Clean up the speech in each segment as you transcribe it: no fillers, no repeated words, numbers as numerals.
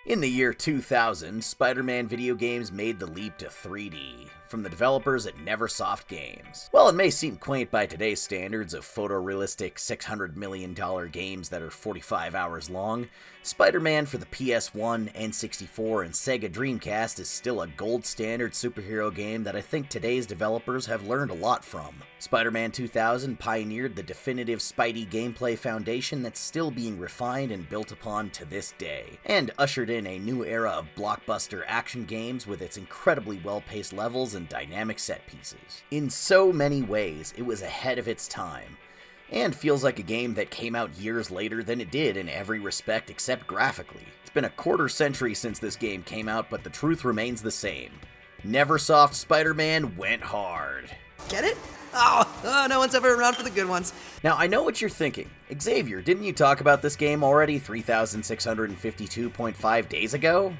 In the year 2000, Spider-Man video games made the leap to 3D, from the developers at Neversoft Games. While it may seem quaint by today's standards of photorealistic $600 million games that are 45 hours long, Spider-Man for the PS1, N64, and Sega Dreamcast is still a gold standard superhero game that I think today's developers have learned a lot from. Spider-Man 2000 pioneered the definitive Spidey gameplay foundation that's still being refined and built upon to this day, and ushered in a new era of blockbuster action games with its incredibly well-paced levels and dynamic set pieces. In so many ways, it was ahead of its time, and feels like a game that came out years later than it did in every respect except graphically. It's been a quarter century since this game came out, but the truth remains the same. Neversoft Spider-Man went hard. Get it? Oh, no one's ever around for the good ones. Now, I know what you're thinking. Xavier, didn't you talk about this game already 3,652.5 days ago?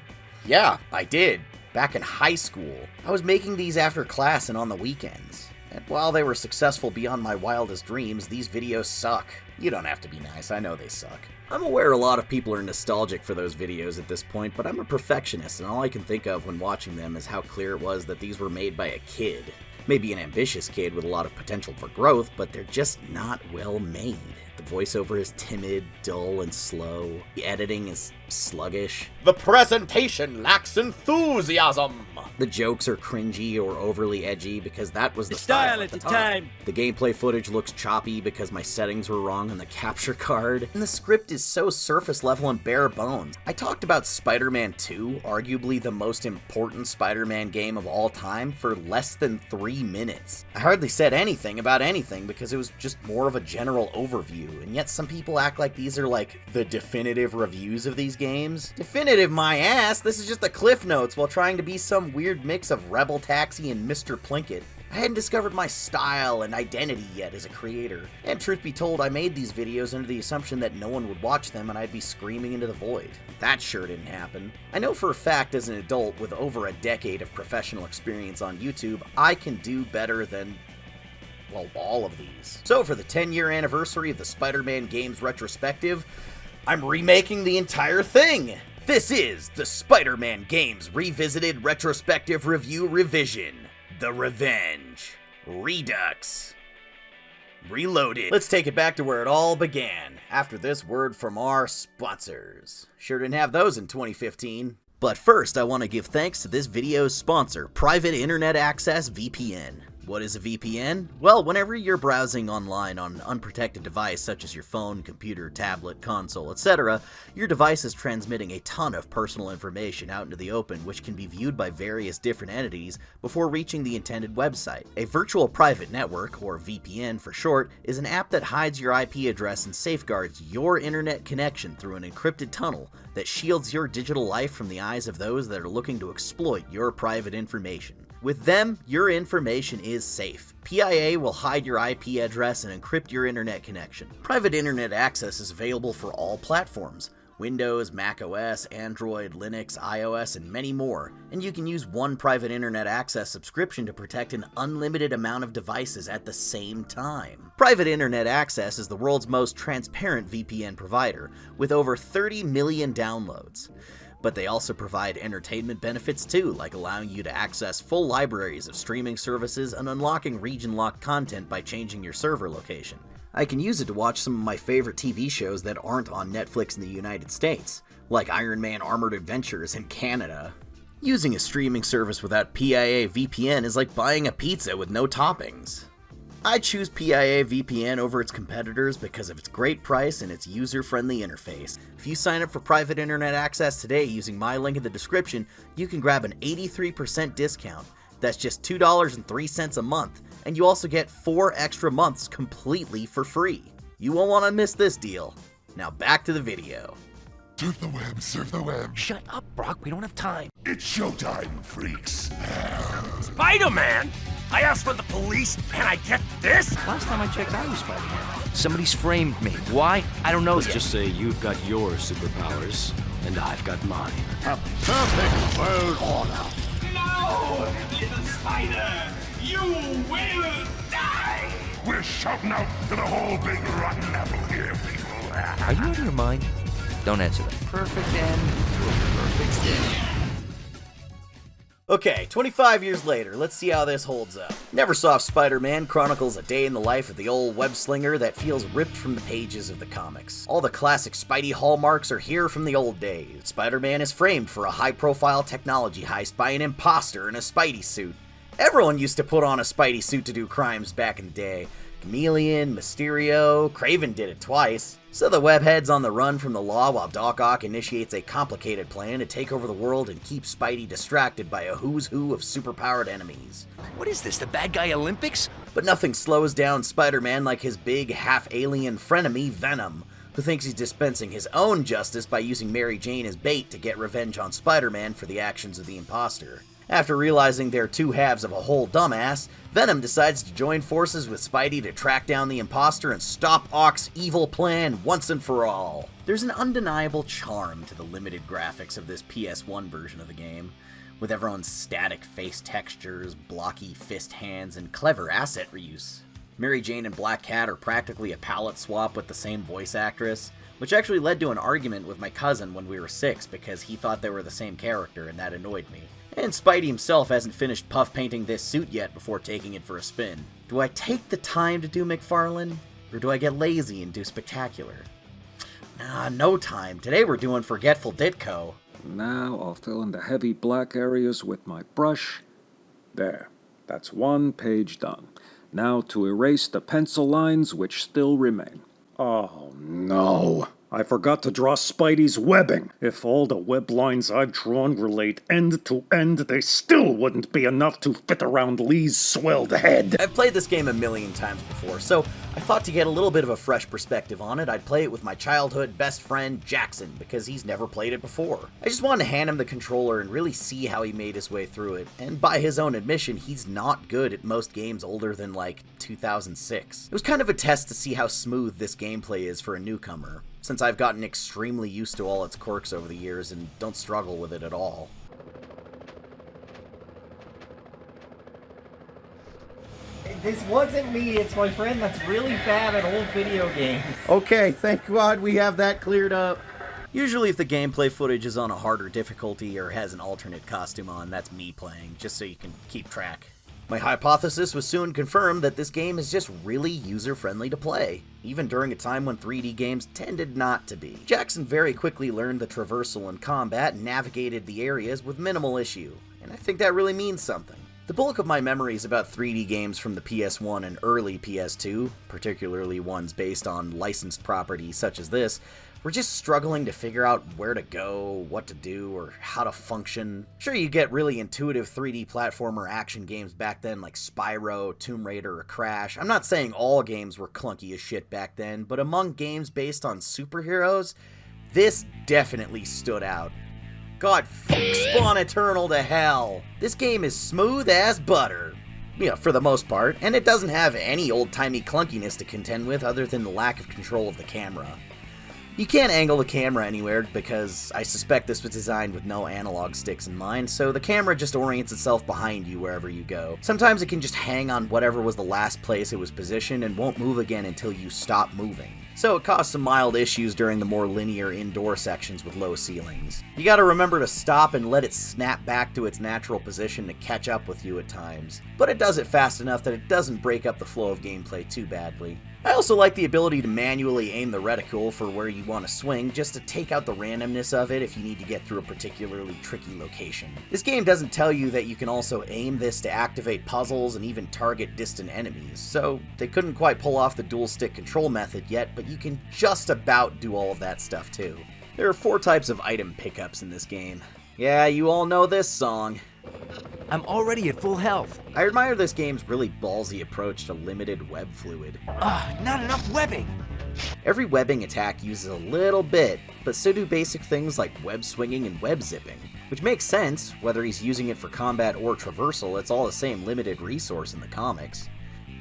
Yeah, I did. Back in high school. I was making these after class and on the weekends. And while they were successful beyond my wildest dreams, these videos suck. You don't have to be nice, I know they suck. I'm aware a lot of people are nostalgic for those videos at this point, but I'm a perfectionist, and all I can think of when watching them is how clear it was that these were made by a kid. Maybe an ambitious kid with a lot of potential for growth, but they're just not well made. The voiceover is timid, dull, and slow. The editing is sluggish. The presentation lacks enthusiasm. The jokes are cringy or overly edgy because that was the style at the time. The gameplay footage looks choppy because my settings were wrong on the capture card. And the script is so surface level and bare bones. I talked about Spider-Man 2, arguably the most important Spider-Man game of all time, for less than 3 minutes. I hardly said anything about anything because it was just more of a general overview, and yet some people act like these are like the definitive reviews of these games. Definitive my ass, this is just the cliff notes while trying to be some weird mix of Rebel Taxi and Mr. Plinkett. I hadn't discovered my style and identity yet as a creator, and truth be told, I made these videos under the assumption that no one would watch them and I'd be screaming into the void. That sure didn't happen. I know for a fact as an adult with over a decade of professional experience on YouTube, I can do better than, well, all of these. So for the 10-year anniversary of the Spider-Man games retrospective, I'm remaking the entire thing! This is the Spider-Man Games Revisited Retrospective Review Revision. The Revenge. Redux. Reloaded. Let's take it back to where it all began, after this word from our sponsors. Sure didn't have those in 2015. But first, I want to give thanks to this video's sponsor, Private Internet Access VPN. What is a VPN? Well, whenever you're browsing online on an unprotected device such as your phone, computer, tablet, console, etc., your device is transmitting a ton of personal information out into the open, which can be viewed by various different entities before reaching the intended website. A virtual private network, or VPN for short, is an app that hides your IP address and safeguards your internet connection through an encrypted tunnel that shields your digital life from the eyes of those that are looking to exploit your private information. With them, your information is safe. PIA will hide your IP address and encrypt your internet connection. Private internet access is available for all platforms: Windows, macOS, Android, Linux, iOS, and many more. And you can use one private internet access subscription to protect an unlimited amount of devices at the same time. Private internet access is the world's most transparent VPN provider, with over 30 million downloads. But they also provide entertainment benefits too, like allowing you to access full libraries of streaming services and unlocking region-locked content by changing your server location. I can use it to watch some of my favorite TV shows that aren't on Netflix in the United States, like Iron Man Armored Adventures in Canada. Using a streaming service without PIA VPN is like buying a pizza with no toppings. I choose PIA VPN over its competitors because of its great price and its user-friendly interface. If you sign up for private internet access today using my link in the description, you can grab an 83% discount. That's just $2.03 a month, and you also get 4 extra months completely for free. You won't want to miss this deal. Now back to the video. Surf the web, surf the web. Shut up, Brock, we don't have time. It's showtime, freaks. Spider-Man? I asked for the police, and I get this? Last time I checked, I was Spider-Man. Somebody's framed me. Why? I don't know Let's yet. just say you've got your superpowers, and I've got mine. A perfect world order. No, little spider! You will die! We're shouting out to the whole big rotten apple here, people. Are you out of your mind? Don't answer that. Perfect end to a perfect day. Okay, 25 years later, let's see how this holds up. Neversoft Spider-Man chronicles a day in the life of the old web-slinger that feels ripped from the pages of the comics. All the classic Spidey hallmarks are here from the old days. Spider-Man is framed for a high-profile technology heist by an imposter in a Spidey suit. Everyone used to put on a Spidey suit to do crimes back in the day. Chameleon, Mysterio, Kraven did it twice. So the webhead's on the run from the law while Doc Ock initiates a complicated plan to take over the world and keep Spidey distracted by a who's who of superpowered enemies. What is this, the bad guy Olympics? But nothing slows down Spider-Man like his big, half-alien frenemy, Venom, who thinks he's dispensing his own justice by using Mary Jane as bait to get revenge on Spider-Man for the actions of the imposter. After realizing they're two halves of a whole dumbass, Venom decides to join forces with Spidey to track down the imposter and stop Ock's evil plan once and for all. There's an undeniable charm to the limited graphics of this PS1 version of the game, with everyone's static face textures, blocky fist hands, and clever asset reuse. Mary Jane and Black Cat are practically a palette swap with the same voice actress, which actually led to an argument with my cousin when we were 6 because he thought they were the same character and that annoyed me. And Spidey himself hasn't finished puff painting this suit yet before taking it for a spin. Do I take the time to do McFarlane, or do I get lazy and do Spectacular? Nah, no time. Today we're doing Forgetful Ditko. Now I'll fill in the heavy black areas with my brush. There. That's one page done. Now to erase the pencil lines which still remain. Oh no! I forgot to draw Spidey's webbing. If all the web lines I've drawn relate end to end, they still wouldn't be enough to fit around Lee's swelled head. I've played this game a million times before, so I thought to get a little bit of a fresh perspective on it, I'd play it with my childhood best friend, Jackson, because he's never played it before. I just wanted to hand him the controller and really see how he made his way through it, and by his own admission, he's not good at most games older than, 2006. It was kind of a test to see how smooth this gameplay is for a newcomer, since I've gotten extremely used to all its quirks over the years and don't struggle with it at all. This wasn't me, it's my friend that's really bad at old video games. Okay, thank God we have that cleared up. Usually if the gameplay footage is on a harder difficulty or has an alternate costume on, that's me playing, just so you can keep track. My hypothesis was soon confirmed that this game is just really user-friendly to play, even during a time when 3D games tended not to be. Jackson very quickly learned the traversal and combat and navigated the areas with minimal issue, and I think that really means something. The bulk of my memories about 3D games from the PS1 and early PS2, particularly ones based on licensed properties such as this, were just struggling to figure out where to go, what to do, or how to function. Sure, you get really intuitive 3D platformer action games back then like Spyro, Tomb Raider, or Crash. I'm not saying all games were clunky as shit back then, but among games based on superheroes, this definitely stood out. God, Spawn Eternal to hell! This game is smooth as butter. For the most part, and it doesn't have any old-timey clunkiness to contend with other than the lack of control of the camera. You can't angle the camera anywhere because I suspect this was designed with no analog sticks in mind, so the camera just orients itself behind you wherever you go. Sometimes it can just hang on whatever was the last place it was positioned and won't move again until you stop moving. So it caused some mild issues during the more linear indoor sections with low ceilings. You gotta remember to stop and let it snap back to its natural position to catch up with you at times, but it does it fast enough that it doesn't break up the flow of gameplay too badly. I also like the ability to manually aim the reticle for where you want to swing, just to take out the randomness of it if you need to get through a particularly tricky location. This game doesn't tell you that you can also aim this to activate puzzles and even target distant enemies, so they couldn't quite pull off the dual stick control method yet, but you can just about do all of that stuff too. There are 4 types of item pickups in this game. Yeah, you all know this song. I'm already at full health. I admire this game's really ballsy approach to limited web fluid. Not enough webbing. Every webbing attack uses a little bit, but so do basic things like web swinging and web zipping, which makes sense. Whether he's using it for combat or traversal, it's all the same limited resource in the comics.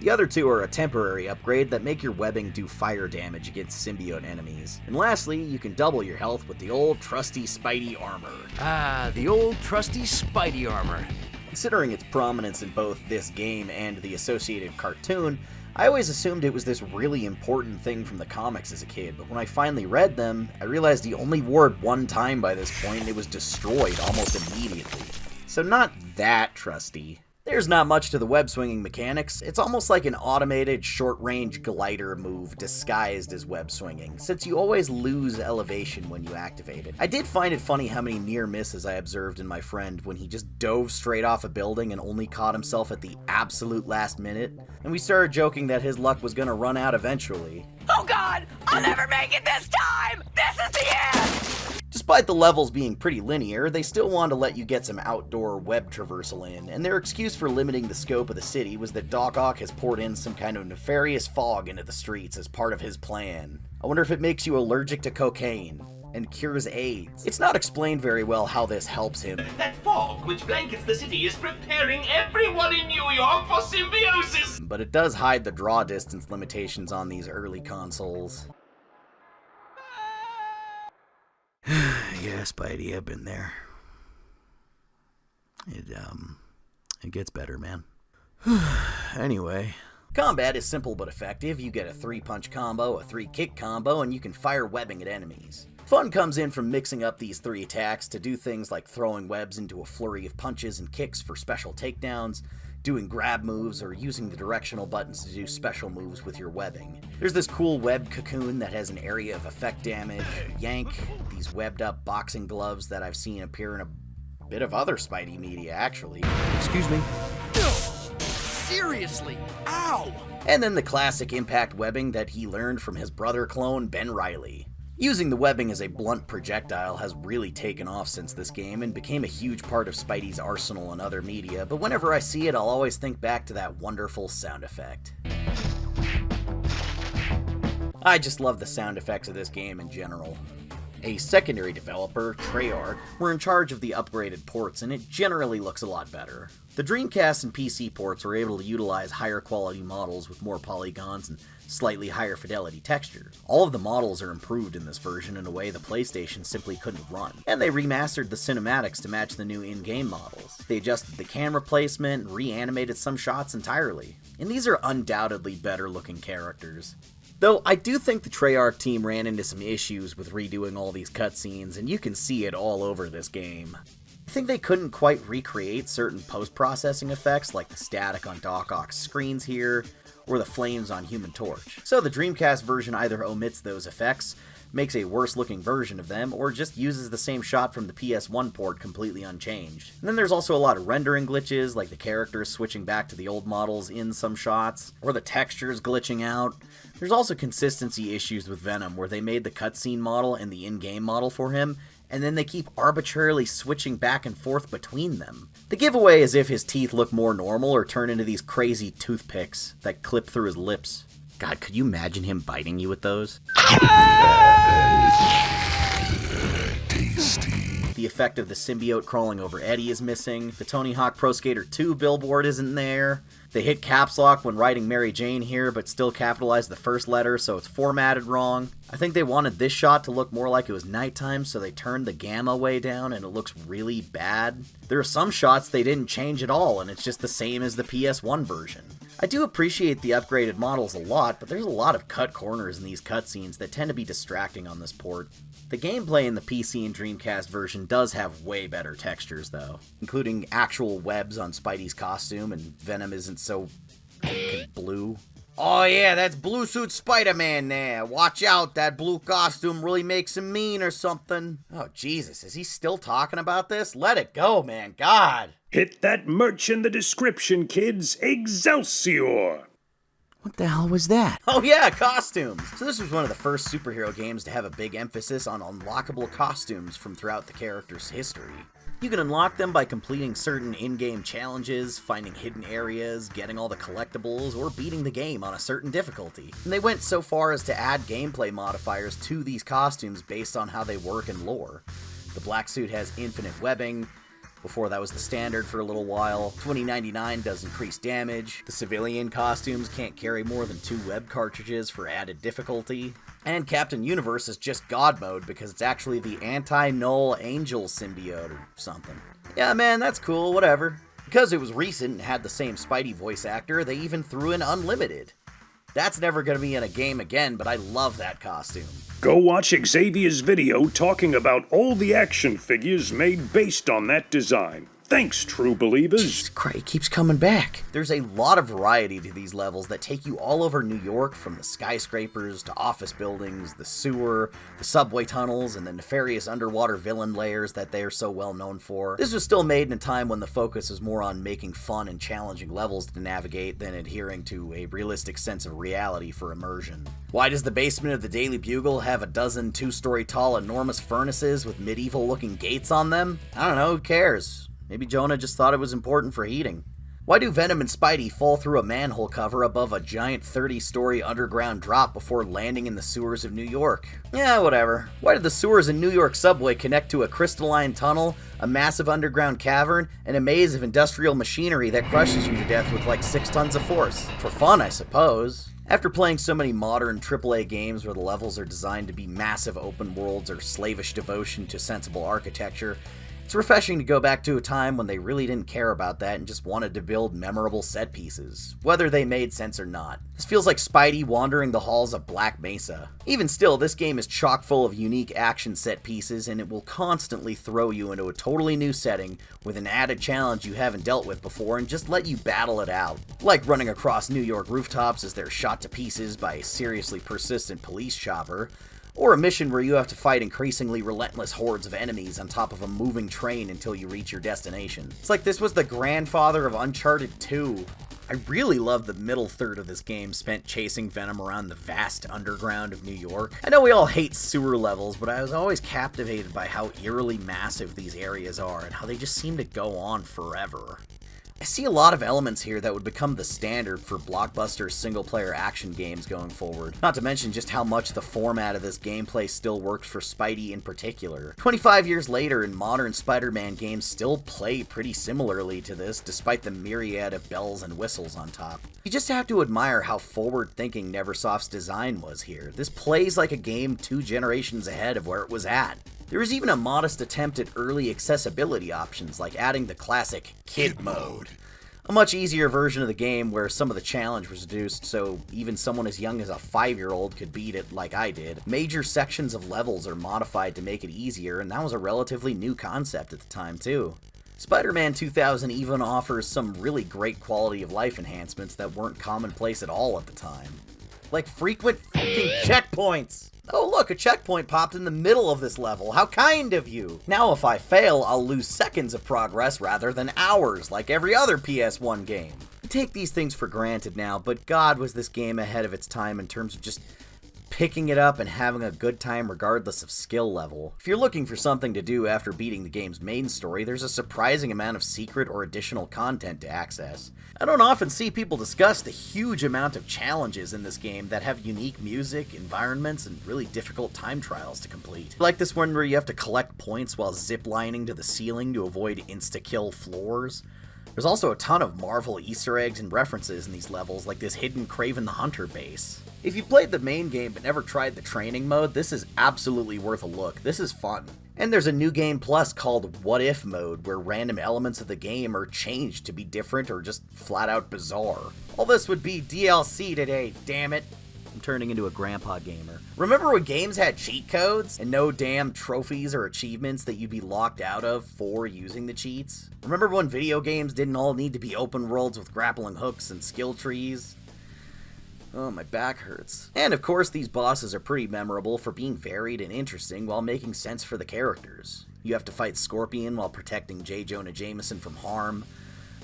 The other 2 are a temporary upgrade that make your webbing do fire damage against symbiote enemies. And lastly, you can double your health with the old trusty Spidey armor. The old trusty Spidey armor. Considering its prominence in both this game and the associated cartoon, I always assumed it was this really important thing from the comics as a kid, but when I finally read them, I realized he only wore it one time by this point and it was destroyed almost immediately. So not that trusty. There's not much to the web swinging mechanics. It's almost like an automated short-range glider move disguised as web swinging, since you always lose elevation when you activate it. I did find it funny how many near misses I observed in my friend when he just dove straight off a building and only caught himself at the absolute last minute, and we started joking that his luck was gonna run out eventually. Oh god! I'll never make it this time! This is the end! Despite the levels being pretty linear, they still wanted to let you get some outdoor web traversal in, and their excuse for limiting the scope of the city was that Doc Ock has poured in some kind of nefarious fog into the streets as part of his plan. I wonder if it makes you allergic to cocaine and cures AIDS. It's not explained very well how this helps him. That fog which blankets the city is preparing everyone in New York for symbiosis! But it does hide the draw distance limitations on these early consoles. Yeah, Spidey, I've been there. It gets better, man. Anyway. Combat is simple but effective. You get a 3-punch combo, a 3-kick combo, and you can fire webbing at enemies. Fun comes in from mixing up these 3 attacks to do things like throwing webs into a flurry of punches and kicks for special takedowns, doing grab moves, or using the directional buttons to do special moves with your webbing. There's this cool web cocoon that has an area of effect damage, yank, these webbed up boxing gloves that I've seen appear in a bit of other Spidey media, actually. Excuse me. Seriously? Ow! And then the classic impact webbing that he learned from his brother clone, Ben Reilly. Using the webbing as a blunt projectile has really taken off since this game and became a huge part of Spidey's arsenal in other media, but whenever I see it, I'll always think back to that wonderful sound effect. I just love the sound effects of this game in general. A secondary developer, Treyarch, were in charge of the upgraded ports, and it generally looks a lot better. The Dreamcast and PC ports were able to utilize higher quality models with more polygons and slightly higher fidelity textures. All of the models are improved in this version in a way the PlayStation simply couldn't run, and they remastered the cinematics to match the new in-game models. They adjusted the camera placement and reanimated some shots entirely, and these are undoubtedly better looking characters. Though I do think the Treyarch team ran into some issues with redoing all these cutscenes, and you can see it all over this game. I think they couldn't quite recreate certain post-processing effects like the static on Doc Ock's screens here, or the flames on Human Torch. So the Dreamcast version either omits those effects, makes a worse looking version of them, or just uses the same shot from the PS1 port completely unchanged. And then there's also a lot of rendering glitches, like the characters switching back to the old models in some shots, or the textures glitching out. There's also consistency issues with Venom, where they made the cutscene model and the in-game model for him, and then they keep arbitrarily switching back and forth between them. The giveaway is if his teeth look more normal or turn into these crazy toothpicks that clip through his lips. God, could you imagine him biting you with those? Tasty. The effect of the symbiote crawling over Eddie is missing. The Tony Hawk Pro Skater 2 billboard isn't there. They hit caps lock when writing Mary Jane here, but still capitalized the first letter, so it's formatted wrong. I think they wanted this shot to look more like it was nighttime, so they turned the gamma way down, and it looks really bad. There are some shots they didn't change at all, and it's just the same as the PS1 version. I do appreciate the upgraded models a lot, but there's a lot of cut corners in these cutscenes that tend to be distracting on this port. The gameplay in the PC and Dreamcast version does have way better textures, though, including actual webs on Spidey's costume, and Venom isn't so blue. Oh yeah, that's Blue Suit Spider-Man there. Watch out, that blue costume really makes him mean or something. Oh Jesus, is he still talking about this? Let it go, man, God. Hit that merch in the description, kids. Excelsior! What the hell was that? Oh yeah, costumes! So this was one of the first superhero games to have a big emphasis on unlockable costumes from throughout the character's history. You can unlock them by completing certain in-game challenges, finding hidden areas, getting all the collectibles, or beating the game on a certain difficulty. And they went so far as to add gameplay modifiers to these costumes based on how they work in lore. The black suit has infinite webbing. Before that was the standard for a little while. 2099 does increased damage. The civilian costumes can't carry more than 2 web cartridges for added difficulty. And Captain Universe is just God mode because it's actually the anti-null angel symbiote or something. Yeah man, that's cool, whatever. Because it was recent and had the same Spidey voice actor, they even threw in unlimited. That's never gonna be in a game again, but I love that costume. Go watch Xavier's video talking about all the action figures made based on that design. Thanks, true believers. Jesus Christ, it keeps coming back. There's a lot of variety to these levels that take you all over New York, from the skyscrapers to office buildings, the sewer, the subway tunnels, and the nefarious underwater villain layers that they are so well known for. This was still made in a time when the focus was more on making fun and challenging levels to navigate than adhering to a realistic sense of reality for immersion. Why does the basement of the Daily Bugle have a dozen 2-story tall enormous furnaces with medieval-looking gates on them? I don't know, who cares? Maybe Jonah just thought it was important for heating. Why do Venom and Spidey fall through a manhole cover above a giant 30-story underground drop before landing in the sewers of New York? Yeah, whatever. Why did the sewers in New York subway connect to a crystalline tunnel, a massive underground cavern, and a maze of industrial machinery that crushes you to death with like 6 tons of force? For fun, I suppose. After playing so many modern AAA games where the levels are designed to be massive open worlds or slavish devotion to sensible architecture, it's refreshing to go back to a time when they really didn't care about that and just wanted to build memorable set pieces, whether they made sense or not. This feels like Spidey wandering the halls of Black Mesa. Even still, this game is chock full of unique action set pieces, and it will constantly throw you into a totally new setting with an added challenge you haven't dealt with before and just let you battle it out. Like running across New York rooftops as they're shot to pieces by a seriously persistent police chopper, or a mission where you have to fight increasingly relentless hordes of enemies on top of a moving train until you reach your destination. It's like this was the grandfather of Uncharted 2. I really love the middle third of this game spent chasing Venom around the vast underground of New York. I know we all hate sewer levels, but I was always captivated by how eerily massive these areas are and how they just seem to go on forever. I see a lot of elements here that would become the standard for blockbuster single-player action games going forward. Not to mention just how much the format of this gameplay still works for Spidey in particular. 25 years later, and modern Spider-Man games still play pretty similarly to this, despite the myriad of bells and whistles on top. You just have to admire how forward-thinking Neversoft's design was here. This plays like a game 2 generations ahead of where it was at. There was even a modest attempt at early accessibility options, like adding the classic Kid Mode. A much easier version of the game where some of the challenge was reduced so even someone as young as a 5-year-old could beat it like I did. Major sections of levels are modified to make it easier, and that was a relatively new concept at the time too. Spider-Man 2000 even offers some really great quality of life enhancements that weren't commonplace at all at the time. Like frequent fucking checkpoints! Oh look, a checkpoint popped in the middle of this level. How kind of you! Now if I fail, I'll lose seconds of progress rather than hours, like every other PS1 game. I take these things for granted now, but God was this game ahead of its time in terms of just picking it up and having a good time regardless of skill level. If you're looking for something to do after beating the game's main story, there's a surprising amount of secret or additional content to access. I don't often see people discuss the huge amount of challenges in this game that have unique music, environments, and really difficult time trials to complete. Like this one where you have to collect points while ziplining to the ceiling to avoid insta-kill floors. There's also a ton of Marvel Easter eggs and references in these levels, like this hidden Kraven the Hunter base. If you played the main game but never tried the training mode, this is absolutely worth a look. This is fun. And there's a new game plus called What If mode, where random elements of the game are changed to be different or just flat out bizarre. All this would be DLC today, damn it. I'm turning into a grandpa gamer. Remember when games had cheat codes and no damn trophies or achievements that you'd be locked out of for using the cheats? Remember when video games didn't all need to be open worlds with grappling hooks and skill trees? Oh, my back hurts. And of course, these bosses are pretty memorable for being varied and interesting while making sense for the characters. You have to fight Scorpion while protecting J. Jonah Jameson from harm.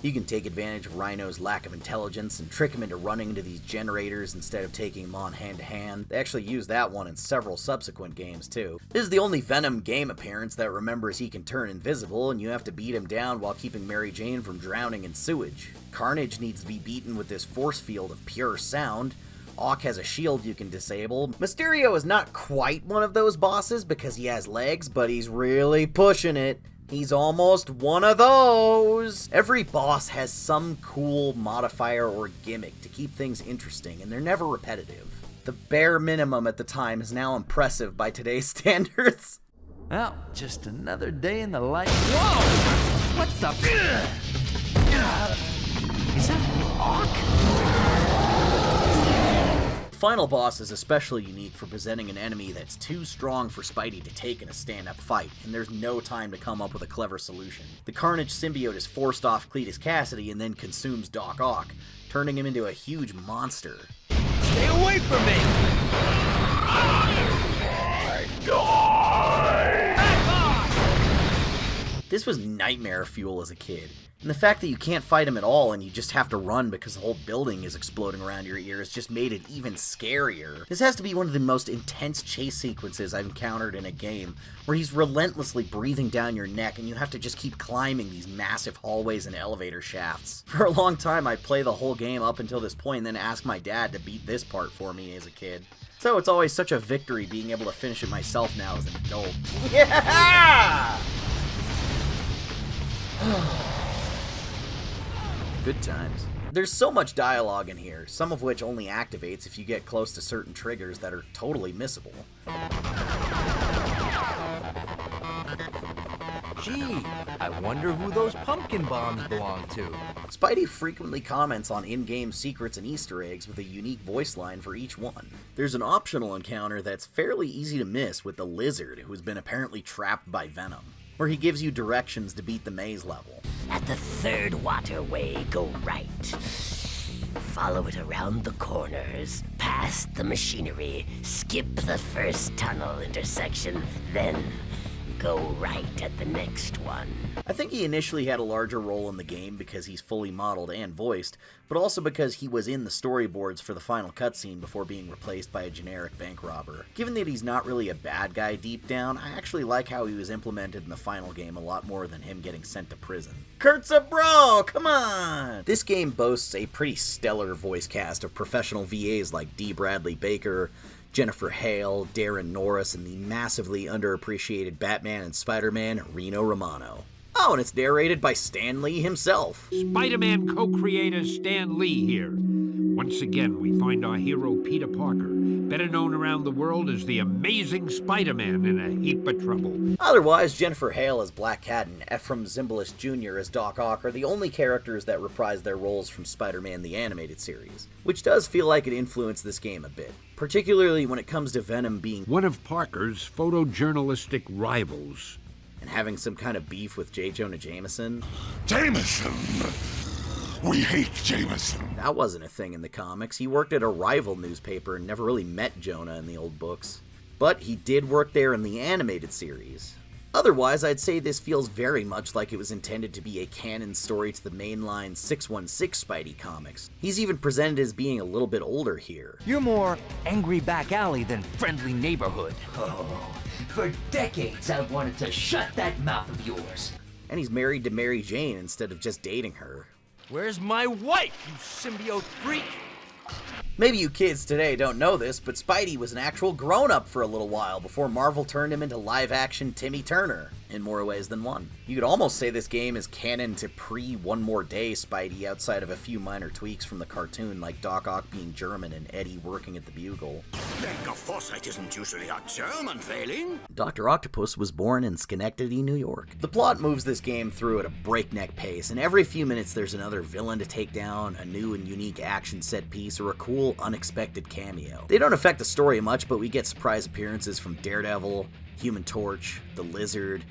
You can take advantage of Rhino's lack of intelligence and trick him into running into these generators instead of taking him on hand-to-hand. They actually use that one in several subsequent games, too. This is the only Venom game appearance that remembers he can turn invisible, and you have to beat him down while keeping Mary Jane from drowning in sewage. Carnage needs to be beaten with this force field of pure sound. Ock has a shield you can disable. Mysterio is not quite one of those bosses because he has legs, but he's really pushing it. He's almost one of those! Every boss has some cool modifier or gimmick to keep things interesting, and they're never repetitive. The bare minimum at the time is now impressive by today's standards. Well, just another day in the life. Whoa! What the? Is that Ock? Final boss is especially unique for presenting an enemy that's too strong for Spidey to take in a stand-up fight, and there's no time to come up with a clever solution. The Carnage symbiote is forced off Cletus Cassidy and then consumes Doc Ock, turning him into a huge monster. Stay away from me! This was nightmare fuel as a kid, and the fact that you can't fight him at all and you just have to run because the whole building is exploding around your ears just made it even scarier. This has to be one of the most intense chase sequences I've encountered in a game, where he's relentlessly breathing down your neck and you have to just keep climbing these massive hallways and elevator shafts. For a long time I'd play the whole game up until this point and then ask my dad to beat this part for me as a kid. So it's always such a victory being able to finish it myself now as an adult. Yeah! Good times. There's so much dialogue in here, some of which only activates if you get close to certain triggers that are totally missable. Gee, I wonder who those pumpkin bombs belong to. Spidey frequently comments on in-game secrets and Easter eggs with a unique voice line for each one. There's an optional encounter that's fairly easy to miss with the Lizard, who's been apparently trapped by Venom, where he gives you directions to beat the maze level. At the third waterway, go right. Follow it around the corners, past the machinery, skip the first tunnel intersection, then go right at the next one. I think he initially had a larger role in the game because he's fully modeled and voiced, but also because he was in the storyboards for the final cutscene before being replaced by a generic bank robber. Given that he's not really a bad guy deep down, I actually like how he was implemented in the final game a lot more than him getting sent to prison. Kurt's a bro, come on! This game boasts a pretty stellar voice cast of professional VAs like D. Bradley Baker, Jennifer Hale, Darren Norris, and the massively underappreciated Batman and Spider-Man, Reno Romano. Oh, and it's narrated by Stan Lee himself. Spider-Man co-creator Stan Lee here. Once again, we find our hero Peter Parker, better known around the world as the Amazing Spider-Man, in a heap of trouble. Otherwise, Jennifer Hale as Black Cat and Ephraim Zimbalist Jr. as Doc Ock are the only characters that reprise their roles from Spider-Man the Animated Series, which does feel like it influenced this game a bit, particularly when it comes to Venom being one of Parker's photojournalistic rivals, and having some kind of beef with J. Jonah Jameson. Jameson! We hate Jameson! That wasn't a thing in the comics. He worked at a rival newspaper and never really met Jonah in the old books. But he did work there in the animated series. Otherwise, I'd say this feels very much like it was intended to be a canon story to the mainline 616 Spidey comics. He's even presented as being a little bit older here. You're more angry back alley than friendly neighborhood. Oh, for decades I've wanted to shut that mouth of yours. And he's married to Mary Jane instead of just dating her. Where's my wife, you symbiote freak? Maybe you kids today don't know this, but Spidey was an actual grown-up for a little while before Marvel turned him into live-action Timmy Turner, in more ways than one. You could almost say this game is canon to pre-One More Day Spidey outside of a few minor tweaks from the cartoon, like Doc Ock being German and Eddie working at the Bugle. Lack of foresight isn't usually a German failing. Dr. Octopus was born in Schenectady, New York. The plot moves this game through at a breakneck pace, and every few minutes there's another villain to take down, a new and unique action set piece, or a cool, unexpected cameo. They don't affect the story much, but we get surprise appearances from Daredevil, Human Torch, the Lizard,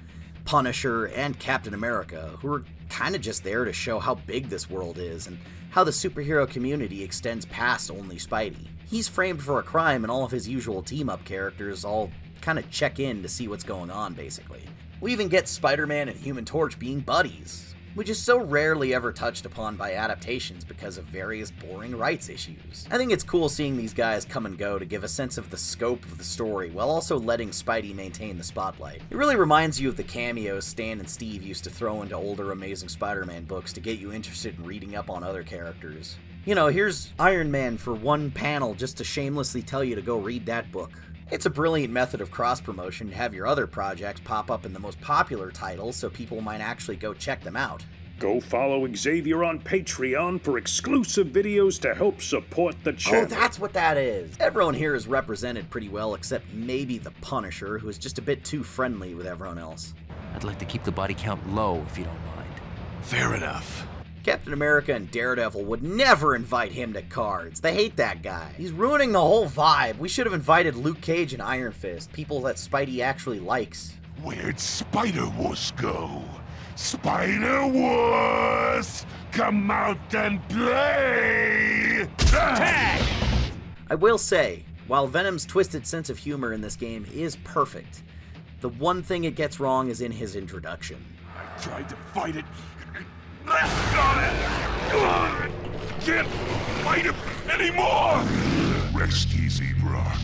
Punisher, and Captain America, who are kinda just there to show how big this world is, and how the superhero community extends past only Spidey. He's framed for a crime, and all of his usual team-up characters all kinda check in to see what's going on, basically. We even get Spider-Man and Human Torch being buddies, which is so rarely ever touched upon by adaptations because of various boring rights issues. I think it's cool seeing these guys come and go to give a sense of the scope of the story, while also letting Spidey maintain the spotlight. It really reminds you of the cameos Stan and Steve used to throw into older Amazing Spider-Man books to get you interested in reading up on other characters. You know, here's Iron Man for one panel just to shamelessly tell you to go read that book. It's a brilliant method of cross-promotion to have your other projects pop up in the most popular titles so people might actually go check them out. Go follow Xavier on Patreon for exclusive videos to help support the channel. Oh, that's what that is! Everyone here is represented pretty well, except maybe the Punisher, who is just a bit too friendly with everyone else. I'd like to keep the body count low, if you don't mind. Fair enough. Captain America and Daredevil would never invite him to cards. They hate that guy. He's ruining the whole vibe. We should have invited Luke Cage and Iron Fist, people that Spidey actually likes. Where'd Spider-Wuss go? Spider-Wuss! Come out and play! Tag! I will say, while Venom's twisted sense of humor in this game is perfect, the one thing it gets wrong is in his introduction. I tried to fight it. Can't fight him anymore! Rest easy, Brock.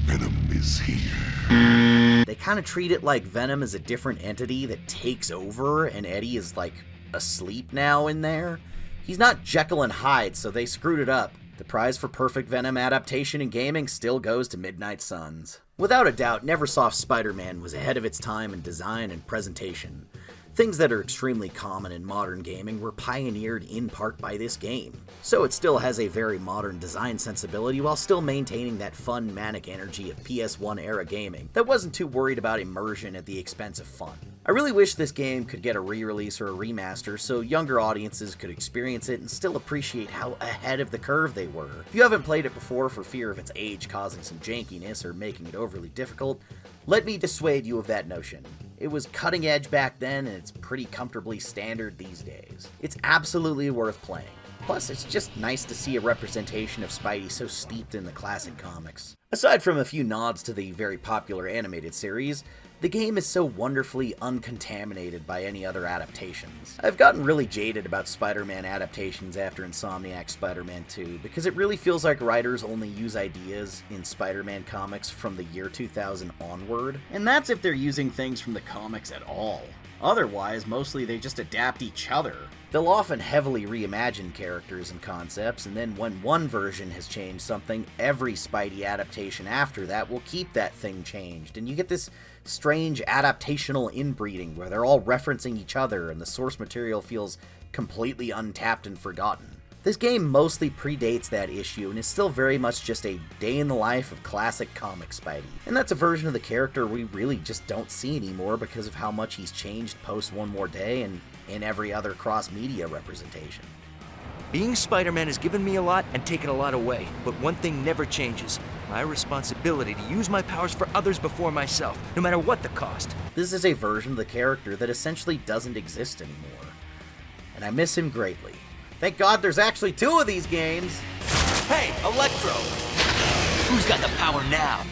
Venom is here. They kind of treat it like Venom is a different entity that takes over, and Eddie is like asleep now in there. He's not Jekyll and Hyde, so they screwed it up. The prize for perfect Venom adaptation in gaming still goes to Midnight Suns. Without a doubt, Neversoft's Spider-Man was ahead of its time in design and presentation. Things that are extremely common in modern gaming were pioneered in part by this game. So it still has a very modern design sensibility while still maintaining that fun, manic energy of PS1 era gaming that wasn't too worried about immersion at the expense of fun. I really wish this game could get a re-release or a remaster so younger audiences could experience it and still appreciate how ahead of the curve they were. If you haven't played it before for fear of its age causing some jankiness or making it overly difficult, let me dissuade you of that notion. It was cutting edge back then, and it's pretty comfortably standard these days. It's absolutely worth playing. Plus, it's just nice to see a representation of Spidey so steeped in the classic comics. Aside from a few nods to the very popular animated series, the game is so wonderfully uncontaminated by any other adaptations. I've gotten really jaded about Spider-Man adaptations after Insomniac's Spider-Man 2, because it really feels like writers only use ideas in Spider-Man comics from the year 2000 onward, and that's if they're using things from the comics at all. Otherwise, mostly they just adapt each other. They'll often heavily reimagine characters and concepts, and then when one version has changed something, every Spidey adaptation after that will keep that thing changed, and you get this strange adaptational inbreeding where they're all referencing each other and the source material feels completely untapped and forgotten. This game mostly predates that issue and is still very much just a day in the life of classic comic Spidey. And that's a version of the character we really just don't see anymore because of how much he's changed post One More Day and in every other cross-media representation. Being Spider-Man has given me a lot and taken a lot away, but one thing never changes. My responsibility to use my powers for others before myself, no matter what the cost. This is a version of the character that essentially doesn't exist anymore, and I miss him greatly. Thank God there's actually 2 of these games! Hey, Electro! Who's got the power now?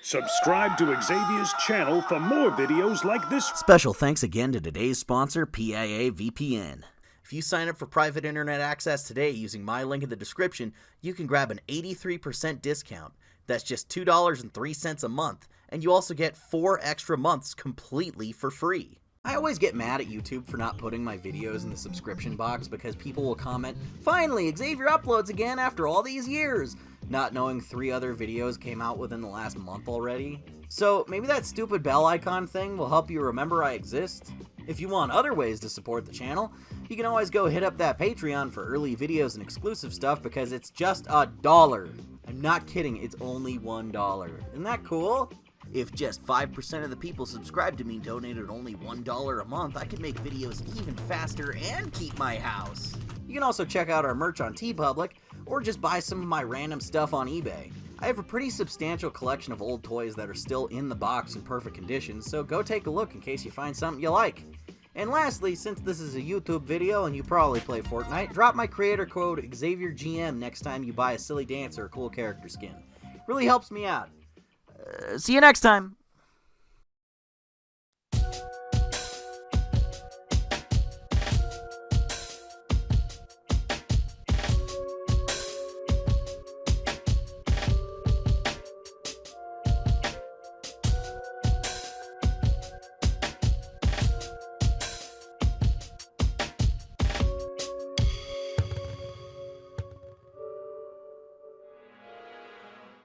Subscribe to Xavier's channel for more videos like this. Special thanks again to today's sponsor, PIA VPN. If you sign up for private internet access today using my link in the description, you can grab an 83% discount. That's just $2.03 a month, and you also get 4 extra months completely for free. I always get mad at YouTube for not putting my videos in the subscription box because people will comment, "Finally, Xavier uploads again after all these years," not knowing 3 other videos came out within the last month already. So maybe that stupid bell icon thing will help you remember I exist. If you want other ways to support the channel, you can always go hit up that Patreon for early videos and exclusive stuff because it's just $1. I'm not kidding, it's only $1. Isn't that cool? If just 5% of the people subscribed to me donated only $1 a month, I could make videos even faster and keep my house. You can also check out our merch on TeePublic, or just buy some of my random stuff on eBay. I have a pretty substantial collection of old toys that are still in the box in perfect condition, so go take a look in case you find something you like. And lastly, since this is a YouTube video and you probably play Fortnite, drop my creator code XavierGM next time you buy a silly dance or a cool character skin. Really helps me out. See you next time!